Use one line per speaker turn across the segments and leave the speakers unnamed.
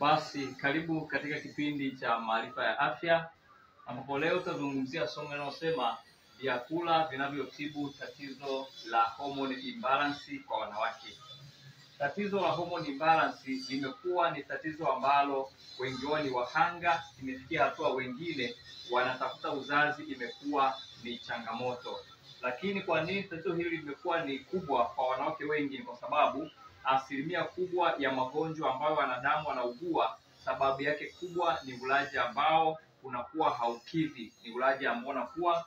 Basi karibu katika kipindi cha maarifa ya afya, ambapo leo tutazungumzia somo linalosema vyakula vinavyotibu tatizo la hormone imbalance kwa wanawake. Tatizo la hormone imbalance limekuwa ni tatizo ambalo wengi wao ni wahanga. Imefikia hatua wengine wanatafuta uzazi, imekuwa ni changamoto. Lakini kwa nini tatizo hili limekuwa ni kubwa kwa wanawake wengi? Ni kwa sababu asilimia kubwa ya magonjwa ambayo wanadamu wanaugua, sababu yake kubwa ni ulaji ambao unakuwa haukidhi, ni ulaji ambao unakuwa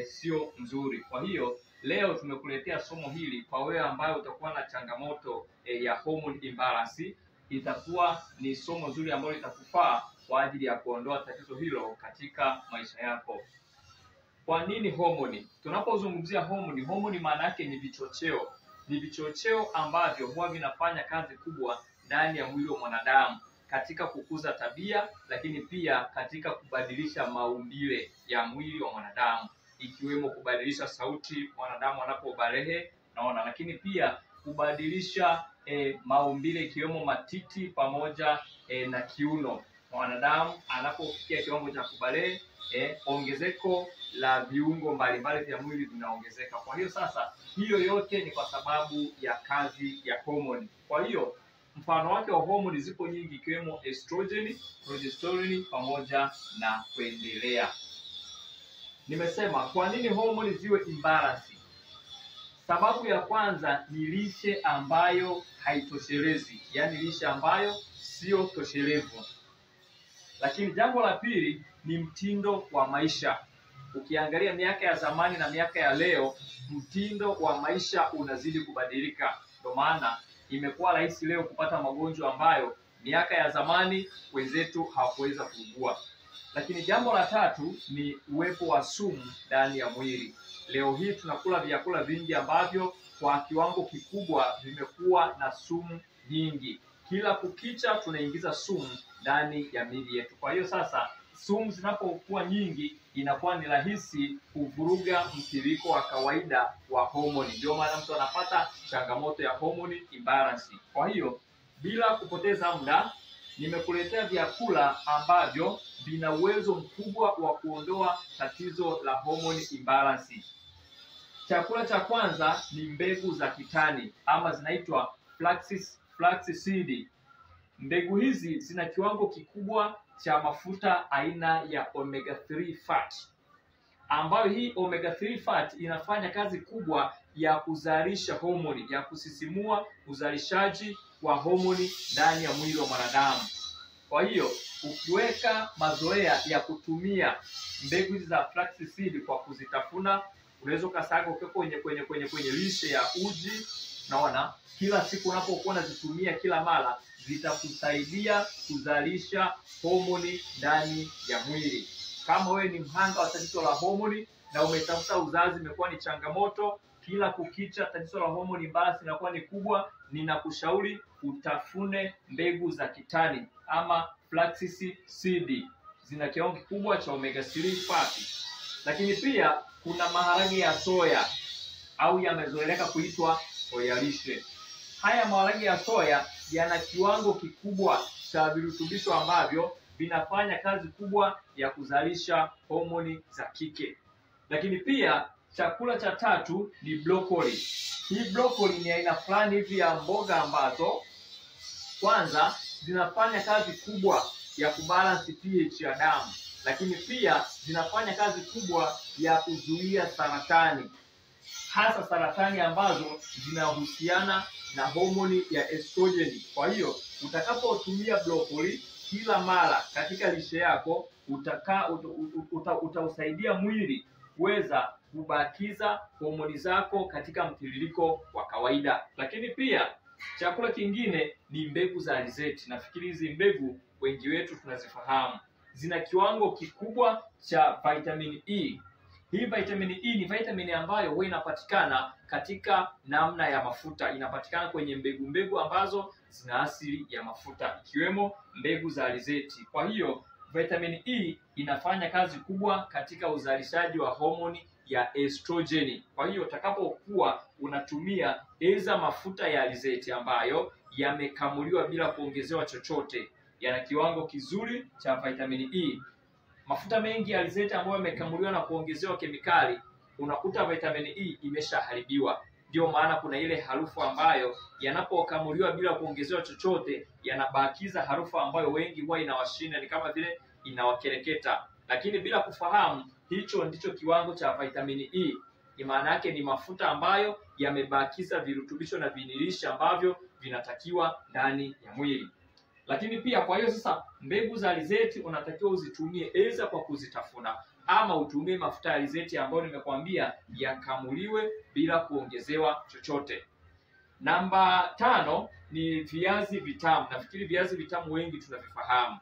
sio mzuri. Kwa hiyo leo tumekuletea somo hili kwa wewe ambayo utakuwa na changamoto ya hormone imbalance. Itakuwa ni somo zuri ambalo litakufaa kwa ajili ya kuondoa tatizo hilo katika maisha yako. Kwa nini hormone? Tunapozungumzia hormone maana yake ni vichocheo. Ni vichocheo ambavyo huwa vinafanya kazi kubwa ndani ya mwili wa mwanadamu katika kukuza tabia, lakini pia katika kubadilisha maumbile ya mwili wa mwanadamu, ikiwemo kubadilisha sauti mwanadamu anapobalehe, naona, lakini pia kubadilisha maumbile ikiwemo matiti pamoja na kiuno. Mwanadamu anapofikia kiwango cha kubalehe, ongezeko la viungo mbalimbali vya mwili vinaongezeka. Kwa hiyo sasa, hiyo yote ni kwa sababu ya kazi ya hormone. Kwa hiyo mfano wake wa hormone zipo nyingi, ikiwemo estrogen, progesterone pamoja na kuendelea. Nimesema kwa nini hormone ziwe imbalance? Sababu ya kwanza ni lishe ambayo haitoshelezi, yaani lishe ambayo sio toshelevu. Lakini jambo la pili ni mtindo wa maisha. Ukiangalia miaka ya zamani na miaka ya leo, mtindo wa maisha unazidi kubadilika. Ndio maana imekuwa rahisi leo kupata magonjwa ambayo miaka ya zamani wenzetu hawakuweza kuugua. Lakini jambo la tatu ni uwepo wa sumu ndani ya mwili. Leo hii tunakula vyakula vingi ambavyo kwa kiwango kikubwa vimekuwa na sumu nyingi. Kila kukicha tunaingiza sumu ndani ya miili yetu. Kwa hiyo sasa, sumu zinapokuwa nyingi, inakuwa ni rahisi kuvuruga mtiririko wa kawaida wa hormone. Ndio maana mtu anapata changamoto ya hormone imbalance. Kwa hiyo bila kupoteza muda, nimekuletea vyakula ambavyo vina uwezo mkubwa wa kuondoa tatizo la hormone imbalance. Chakula cha kwanza ni mbegu za kitani, ama zinaitwa flax seed. Mbegu hizi zina kiwango kikubwa cha mafuta aina ya omega 3 fat, ambayo hii omega 3 fat inafanya kazi kubwa ya kuzalisha hormone, ya kusisimua uzalishaji wa hormone ndani ya mwili wa mwanadamu. Kwa hiyo ukiweka mazoea ya kutumia mbegu hizi za flax seed kwa kuzitafuna, unaweza ukasaga kwenye lishe ya uji, naona kila siku unapokuwa unazitumia kila mara, zitakusaidia kuzalisha hormone ndani ya mwili. Kama wewe ni mhanga wa tatizo la hormone na umetafuta uzazi imekuwa ni changamoto, kila kukicha tatizo la hormone imbalance inakuwa ni kubwa, ninakushauri utafune mbegu za kitani ama flax seed. Zina kiwango kikubwa cha omega 3 fat. Lakini pia kuna maharage ya soya au yamezoeleka kuitwa soya lishe. Haya maharage ya soya yana kiwango kikubwa cha virutubisho ambavyo vinafanya kazi kubwa ya kuzalisha homoni za kike. Lakini pia chakula cha tatu ni broccoli. Hii broccoli ni aina fulani hivi ya mboga ambazo kwanza zinafanya kazi kubwa ya kubalance pH ya damu, lakini pia zinafanya kazi kubwa ya kuzuia saratani, hasa saratani ambazo zinahusiana na homoni ya estrogen. Kwa hiyo utakapotumia broccoli kila mara katika lishe yako, utausaidia mwili kuweza kubakiza homoni zako katika mtiririko wa kawaida. Lakini pia chakula kingine ni mbegu za alizeti. Nafikiri hizi mbegu wengi wetu tunazifahamu. Zina kiwango kikubwa cha vitamin E. Hii vitamin E ni vitamin ambayo huwa inapatikana katika namna ya mafuta. Inapatikana kwenye mbegu ambazo zina asili ya mafuta, ikiwemo mbegu za alizeti. Kwa hiyo vitamin E inafanya kazi kubwa katika uzalishaji wa homoni ya estrogen. Kwa hiyo utakapokuwa unatumia mafuta ya alizeti ambayo yamekamuliwa bila kuongezewa chochote, yana kiwango kizuri cha vitamini E. Mafuta mengi ya alizeti ambayo yamekamuliwa na kuongezewa kemikali, unakuta vitamini E imeshaharibiwa. Ndio maana kuna ile harufu ambayo yanapokamuliwa bila kuongezewa chochote yanabakiza harufu ambayo wengi huwa inawashinda, ni kama vile inawakereketa. Lakini bila kufahamu hicho ndicho kiwango cha vitamini E. Maana yake ni mafuta ambayo yamebakiza virutubisho na vinilishi ambavyo vinatakiwa ndani ya mwili. Lakini pia kwa hiyo sasa mbegu za alizeti unatakiwa uzitumie aidha kwa kuzitafuna ama utumie mafuta ya alizeti ambayo nimekwambia yakamuliwe bila kuongezewa chochote. Namba 5 ni viazi vitamu. Nafikiri viazi vitamu wengi tunavifahamu.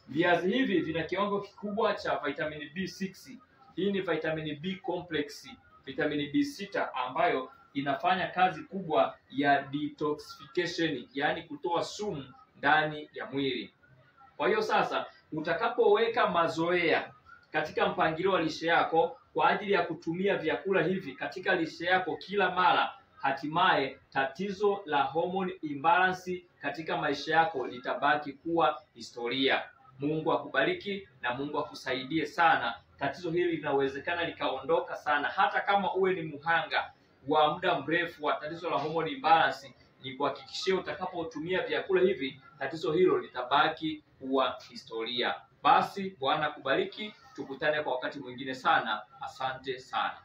Viazi hivi vina kiwango kikubwa cha vitamini B6. Hii ni vitamini B complex, vitamini B6 ambayo inafanya kazi kubwa ya detoxification, yaani kutoa sumu ndani ya mwili. Kwa hiyo sasa utakapoweka mazoea katika mpangilio wa lishe yako kwa ajili ya kutumia vyakula hivi katika lishe yako kila mara, hatimaye tatizo la hormone imbalance katika maisha yako litabaki kuwa historia. Mungu akubariki na Mungu akusaidie sana. Tatizo hili linawezekana likaondoka sana, hata kama uwe ni mhanga wa muda mrefu wa tatizo la hormone imbalance. Ni kuhakikishia utakapotumia vyakula hivi tatizo hilo litabaki kuwa historia. Basi Bwana kubariki, tukutane kwa wakati mwingine sana. Asante sana.